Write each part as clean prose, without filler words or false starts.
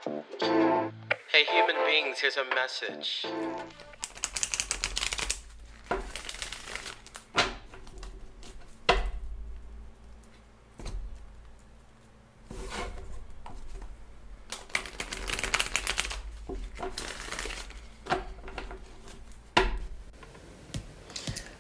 Hey human beings, here's a message.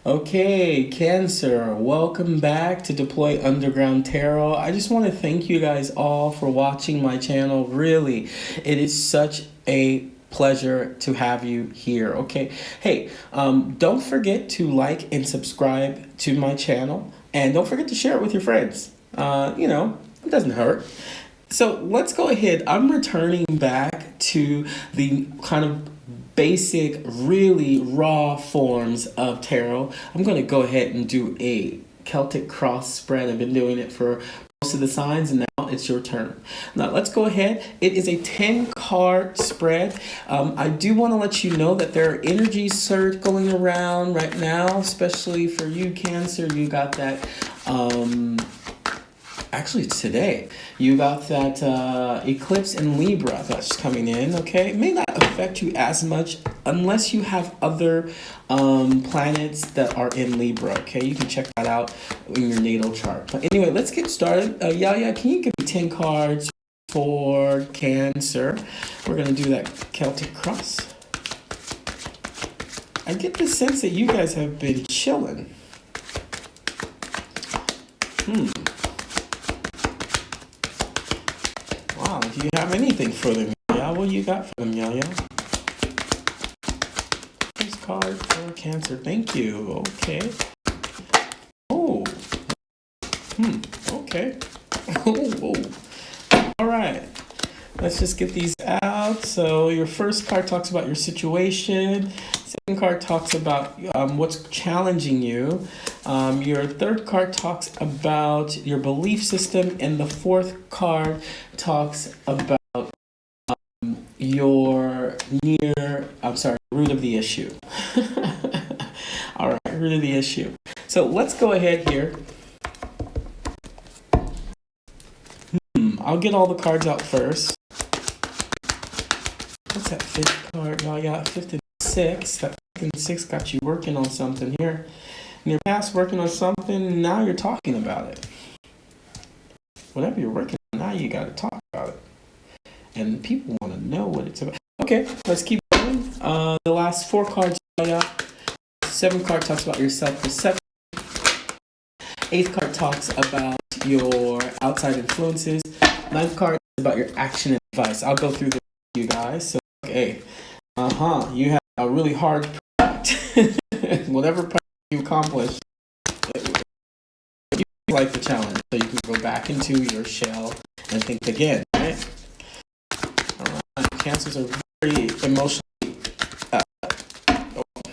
Okay, Cancer, welcome back to Deploy Underground Tarot. I just want to thank you guys all for watching my channel. Really, it is such a pleasure to have you here. Okay, hey, don't forget to like and subscribe to my channel, and don't forget to share it with your friends. It doesn't hurt. So let's go ahead. I'm returning back to the kind of basic, really raw forms of tarot. I'm going to go ahead and do a Celtic cross spread. I've been doing it for most of the signs, and now it's your turn. Now let's go ahead. It is a 10-card spread. I do want to let you know that there are energies circling around right now, especially for you, Cancer. You got that. Actually, it's today. You got that eclipse in Libra that's coming in, okay? It may not affect you as much unless you have other planets that are in Libra, okay? You can check that out in your natal chart. But anyway, let's get started. Yaya, can you give me 10 cards for Cancer? We're going to do that Celtic cross. I get the sense that you guys have been chilling. Wow, do you have anything for them, Yaya? What do you got for them, Yaya? First card for Cancer. Thank you. Okay. Oh. Okay. Oh. All right. Let's just get these out. So your first card talks about your situation. Second card talks about what's challenging you. Your third card talks about your belief system, and the fourth card talks about your root of the issue. All right, root of the issue. So let's go ahead here. I'll get all the cards out first. What's that fifth card? Oh, yeah, fifth and six. That fifth and six got you working on something here. In your past, working on something, now you're talking about it. Whatever you're working on, now you got to talk about it. And people want to know what it's about. Okay, let's keep going. The last four cards, seventh card talks about your self-perception. Eighth card talks about your outside influences. Ninth card is about your action and advice. I'll go through this with you guys. So, okay. You have a really hard project. Whatever project you accomplish, you like the challenge. So you can go back into your shell and think again, right? Cancers are very emotionally,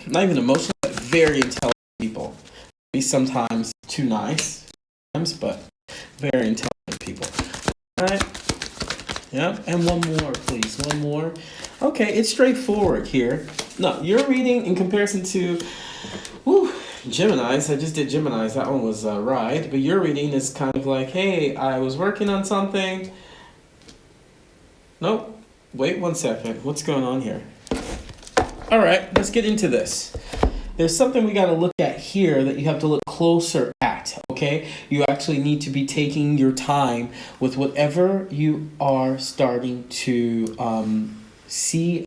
not even emotional, but very intelligent people. Maybe sometimes too nice, but very intelligent people. All right. Yep. And one more, please. One more. Okay, it's straightforward here. No, you're reading in comparison to, Geminis. I just did Geminis. That one was right. But your reading is kind of like, hey, I was working on something. Nope. Wait 1 second. What's going on here? All right, let's get into this. There's something we got to look at here that you have to look closer at, okay? You actually need to be taking your time with whatever you are starting to see,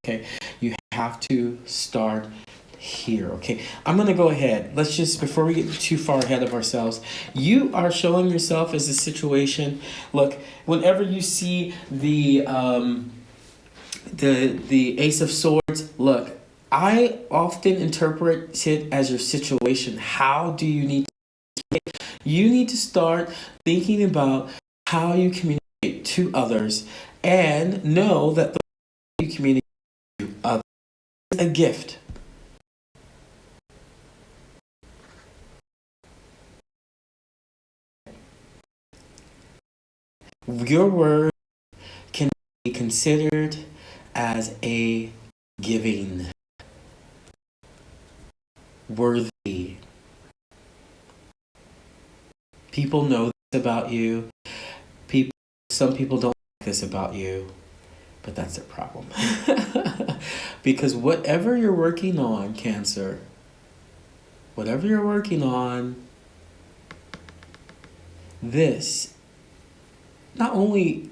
okay? You have to start here, okay? I'm going to go ahead. Let's just, before we get too far ahead of ourselves, you are showing yourself as a situation. Look, whenever you see the Ace of Swords, look, I often interpret it as your situation. How do you need to? You need to start thinking about how you communicate to others and know that the way you communicate to others is a gift. Your word can be considered as a giving, worthy. People know this about you. Some people don't this about you, but that's a problem. Because whatever you're working on, Cancer, whatever you're working on, this not only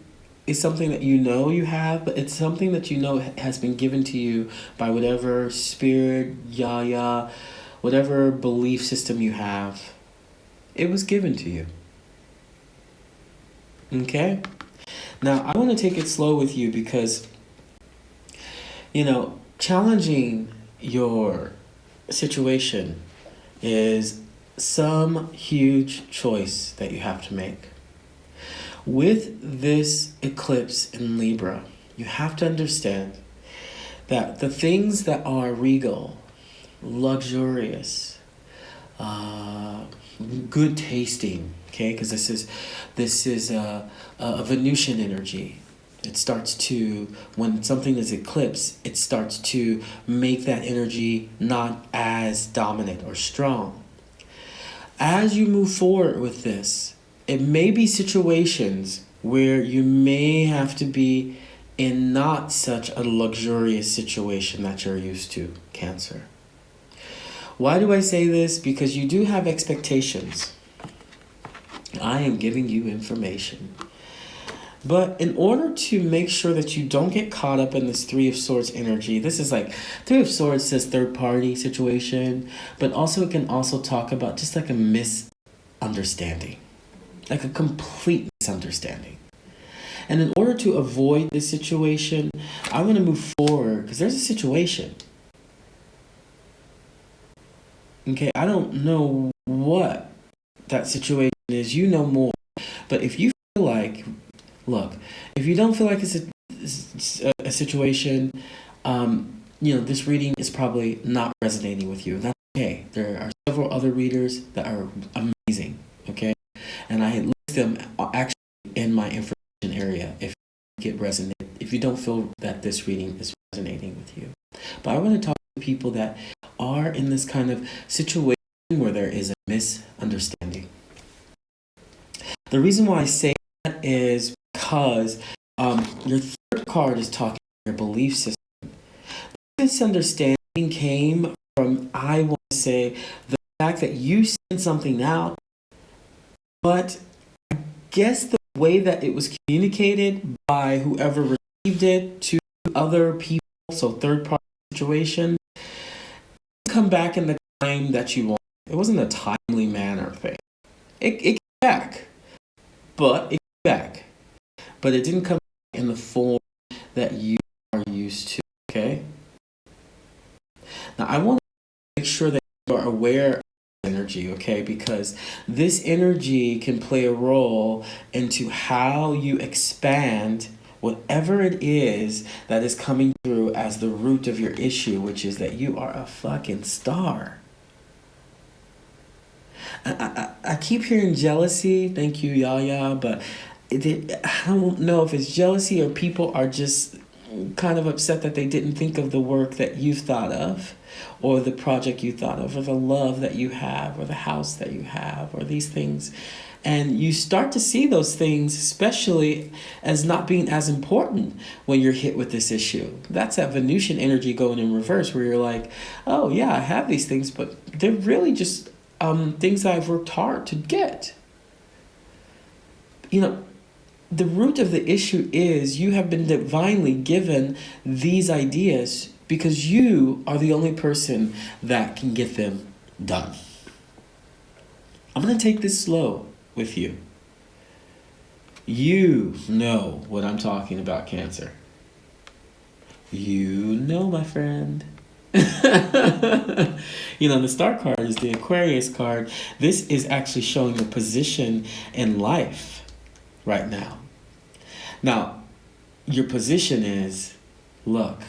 is something that you know you have, but it's something that you know has been given to you by whatever spirit, yaya, whatever belief system you have. It was given to you. Okay? Now, I want to take it slow with you because, challenging your situation is some huge choice that you have to make. With this eclipse in Libra, you have to understand that the things that are regal, luxurious, good tasting, okay, because this is a Venusian energy. It starts to, when something is eclipsed, it starts to make that energy not as dominant or strong. As you move forward with this, it may be situations where you may have to be in not such a luxurious situation that you're used to, Cancer. Why do I say this? Because you do have expectations. I am giving you information. But in order to make sure that you don't get caught up in this Three of Swords energy, this is like, Three of Swords says third party situation, but also it can also talk about just like a misunderstanding. Like a complete misunderstanding. And in order to avoid this situation, I'm going to move forward because there's a situation. Okay, I don't know what that situation is. You know more. But if you feel like, look, if you don't feel like it's a situation, this reading is probably not resonating with you. That's okay. There are several other readers that are amazing, okay? And I list them actually in my information area if you don't feel that this reading is resonating with you. But I want to talk to people that are in this kind of situation where there is a misunderstanding. The reason why I say that is because your third card is talking about your belief system. This misunderstanding came from, I want to say, the fact that you sent something out, but I guess the way that it was communicated by whoever received it to other people, so third party situation, come back in the time that you want. It wasn't a timely manner thing. It came back, but it didn't come back in the form that you are used to. Okay. Now I want to make sure that you are aware of energy, okay? Because this energy can play a role into how you expand whatever it is that is coming through as the root of your issue, which is that you are a fucking star. I keep hearing jealousy. Thank you, Yaya. But I don't know if it's jealousy or people are just kind of upset that they didn't think of the work that you've thought of, or the project you thought of, or the love that you have, or the house that you have, or these things. And you start to see those things, especially as not being as important when you're hit with this issue. That's that Venusian energy going in reverse, where you're like, oh yeah, I have these things, but they're really just things that I've worked hard to get. The root of the issue is you have been divinely given these ideas because you are the only person that can get them done. I'm going to take this slow with you. You know what I'm talking about, Cancer. You know, my friend. The star card is the Aquarius card. This is actually showing the position in life right now. Now, your position is, look,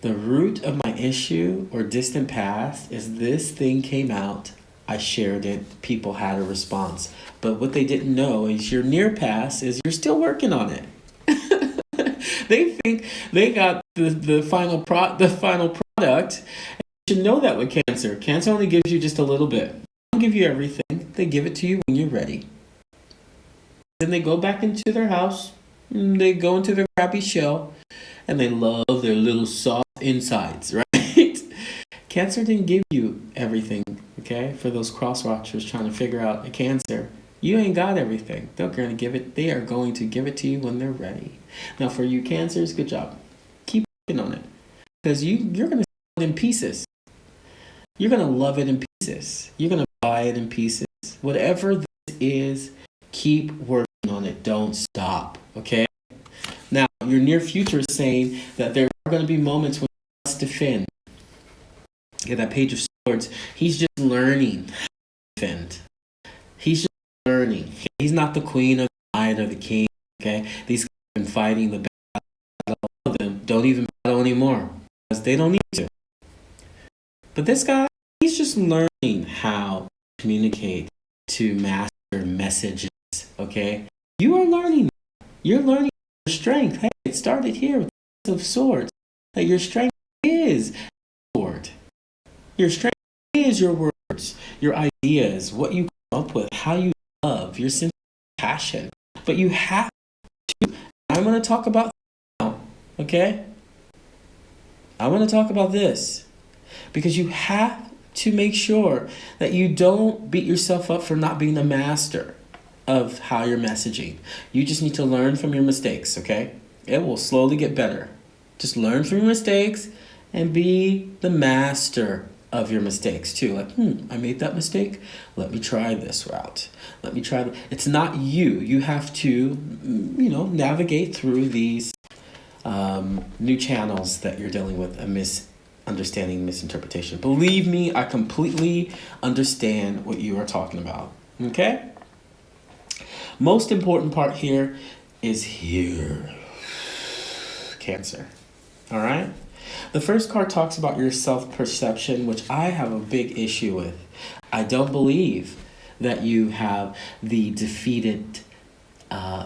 the root of my issue or distant past is this thing came out, I shared it, people had a response. But what they didn't know is your near past is you're still working on it. They think they got the final product. You should know that with Cancer. Cancer only gives you just a little bit. They don't give you everything. They give it to you when you're ready. Then they go back into their house They go into their crappy shell and they love their little soft insides, right? Cancer didn't give you everything, okay? For those cross watchers trying to figure out a Cancer, you ain't got everything. They're going to give it. They are going to give it to you when they're ready. Now, for you Cancers, good job. Keep working on it, because you're going to sell it in pieces. You're going to love it in pieces. You're going to buy it in pieces. Whatever this is, keep working on it. Don't stop, okay? Now, your near future is saying that there are going to be moments when you must defend. Get that Page of Swords. He's just learning how to defend. He's just learning. He's not the queen or the knight or the king, okay? These guys have been fighting the battle. All of them don't even battle anymore because they don't need to. But this guy, he's just learning how to communicate, to master messages, okay? You are learning. You're learning your strength. Hey, it started here with the Ace of Swords. That your strength is sword. Your strength is your words, your ideas, what you come up with, how you love, your sense of passion. But you have to, I'm going to talk about now, okay? I want to talk about this because you have to make sure that you don't beat yourself up for not being the master of how you're messaging. You just need to learn from your mistakes, okay? It will slowly get better. Just learn from your mistakes and be the master of your mistakes too. Like, I made that mistake. Let me try this route. Let me try. It's not you. You have to, navigate through these new channels that you're dealing with a misunderstanding, misinterpretation. Believe me, I completely understand what you are talking about. Okay? Most important part here is here. Cancer. All right? The first card talks about your self-perception, which I have a big issue with. I don't believe that you have the defeated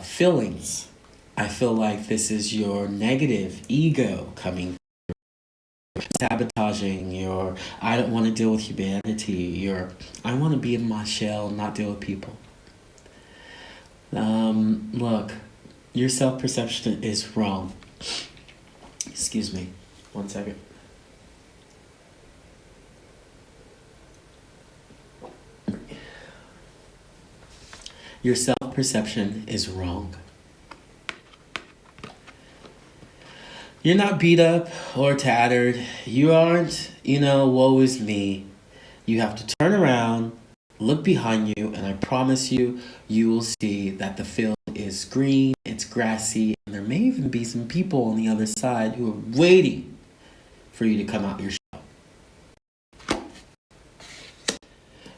feelings. I feel like this is your negative ego coming through. Sabotaging your, I don't want to deal with humanity. Your, I want to be in my shell, not deal with people. Look, your self-perception is wrong. Excuse me. 1 second. Your self-perception is wrong. You're not beat up or tattered. You aren't, woe is me. You have to turn around, look behind you, and I promise you, you will see that the field is green, it's grassy, and there may even be some people on the other side who are waiting for you to come out your shell.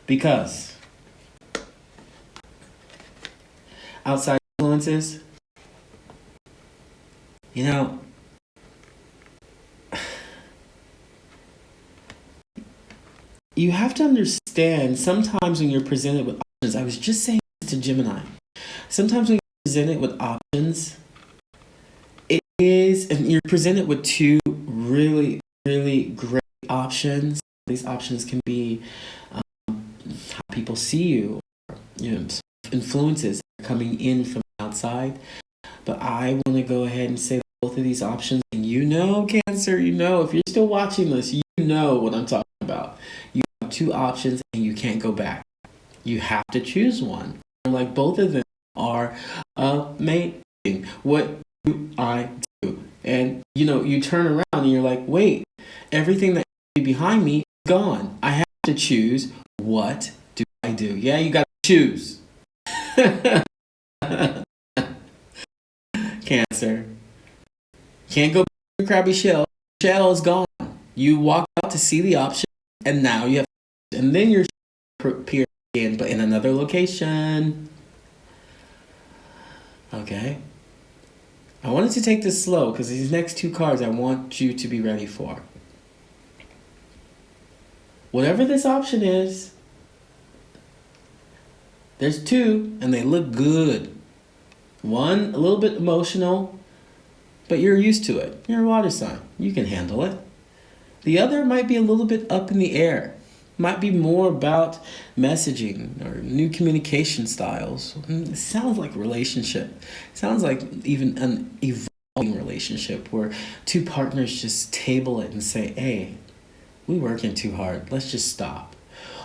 Because outside influences, you have to understand sometimes when you're presented with options, I was just saying this to Gemini, sometimes when you're presented with options, it is, and you're presented with two really, really great options. These options can be how people see you, influences coming in from outside. But I want to go ahead and say both of these options, and Cancer, if you're still watching this, you know what I'm talking about. You have two options and you can't go back. You have to choose one. Like both of them are amazing. What do I do? And you turn around and you're like, wait, everything that is behind me is gone. I have to choose. What do I do? Yeah, you got to choose. Cancer. Can't go back to your crabby shell. Shell is gone. You walk out to see the option, and now you have, and then your appear again, but in another location. Okay. I wanted to take this slow because these next two cards I want you to be ready for. Whatever this option is, there's two, and they look good. One, a little bit emotional, but you're used to it. You're a water sign. You can handle it. The other might be a little bit up in the air. Might be more about messaging or new communication styles. It sounds like a relationship. It sounds like even an evolving relationship where two partners just table it and say, hey, we're working too hard. Let's just stop.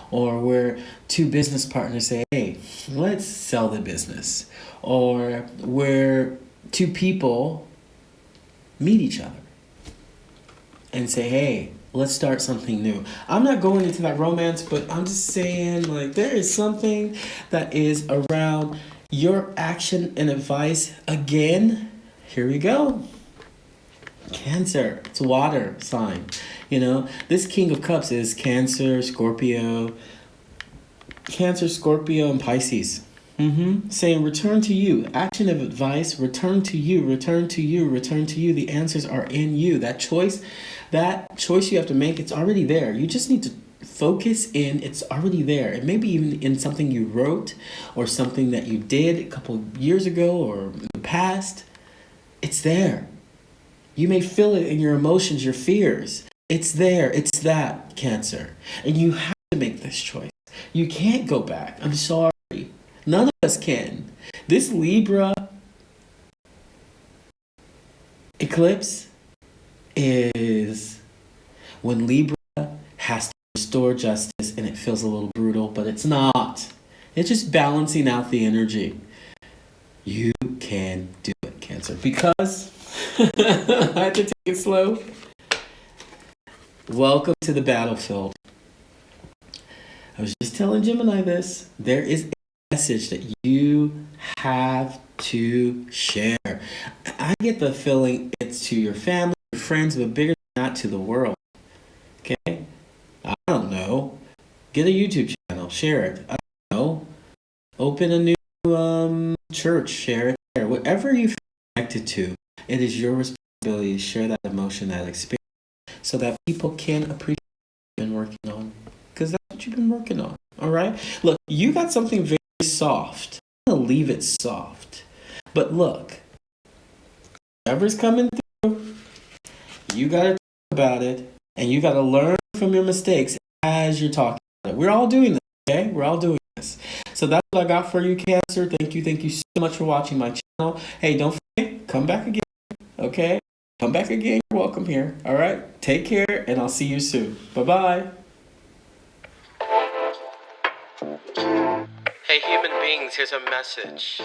Or where two business partners say, hey, let's sell the business. Or where two people meet each other and say, hey, let's start something new. I'm not going into that romance, but I'm just saying, like, there is something that is around your action and advice. Again, here we go. Cancer. It's a water sign. You know, this King of Cups is Cancer, Scorpio, and Pisces. Saying return to you. Action of advice, return to you, return to you, return to you. The answers are in you. That choice you have to make, it's already there. You just need to focus in, it's already there. It may be even in something you wrote or something that you did a couple of years ago or in the past. It's there. You may feel it in your emotions, your fears. It's there. It's that, Cancer. And you have to make this choice. You can't go back. I'm sorry. None of us can. This Libra eclipse is when Libra has to restore justice and it feels a little brutal, but it's not. It's just balancing out the energy. You can do it, Cancer. Because I had to take it slow. Welcome to the battlefield. I was just telling Gemini this. There is a message that you have to share. I get the feeling it's to your family, your friends, but bigger than that, to the world. Okay? I don't know. Get a YouTube channel, share it. I don't know. Open a new church, share it there. Whatever you feel connected to, it is your responsibility to share that emotion, that experience, so that people can appreciate what you've been working on. Because that's what you've been working on. All right? Look, you got something very soft. I'm going to leave it soft. But look, whatever's coming through, you got to talk about it, and you got to learn from your mistakes as you're talking about it. We're all doing this, okay? We're all doing this. So that's what I got for you, Cancer. Thank you so much for watching my channel. Hey, don't forget, come back again, okay? Come back again. You're welcome here. All right? Take care, and I'll see you soon. Bye-bye. Hey human beings, here's a message.